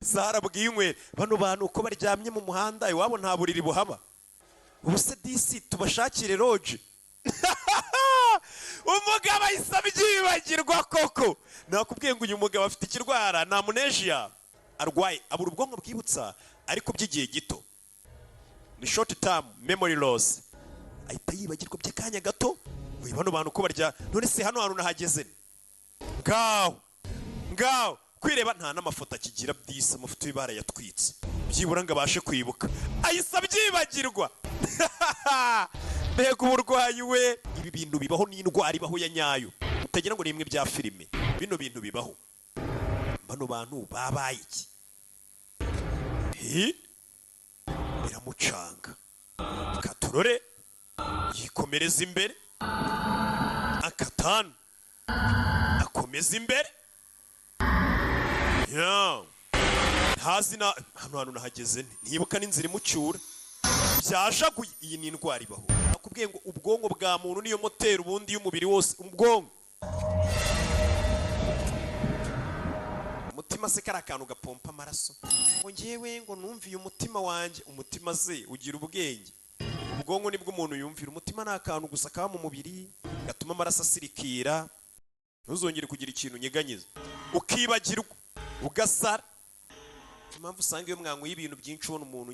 zarabwiye inywera. Bano bantu uko baryamye mu muhanda iwabo nta buriri buhaba. Ubuse disi tubashakire lodge. Umugabo ahise abyibagirwa koko. Nakubwiye ngo uyu mugabo afite ikirwara na amnesia. Arwaye abura ubwonko bwibutsa ariko by'igihe gito. Ni short term memory loss. Ahita yibagirwa by'akanya gato. We bano bantu uko barya none se hano hantu nahageze. Ngaho kwireba nta n'amafoto akigira disi, amafoto y'ibara yatwitse. Byibura ngo abashe kwibuka. Ahise abyibagirwa. Mbega uburwayi we. Ibi bintu bibaho n'indwara ibaho ya nyayo. Utagira ngo ni imwe bya filime. Bino bintu bibaho. Bano bantu babaye iki? Biramucanga. Katurore yikomereza imbere. Akatanu akomeza imbere. Ntazi na hano hantu nahageze ntibuka n'inzira imucyura. Byashaguye. Iyi ni indwara ibaho. Nakubwiye ngo ubwonko bwa muntu niyo moteri ubundi y'umubiri wose. Ubwonko umutima se kari akantu gapompa amaraso. Ngo ngewe ngo numviye umutima wanjye. Umutima se ugira ubwenge. Ubwonko nibwo umuntu yumvira. Umutima ni akantu gusa kaba mu mubiri gatuma amaraso asirikira. Ntuzongere kugira ikintu nyeganyiza ukibagirwa ugasara. Impamvu usanga iyo mwanyweye ibintu byinshi ubona umuntu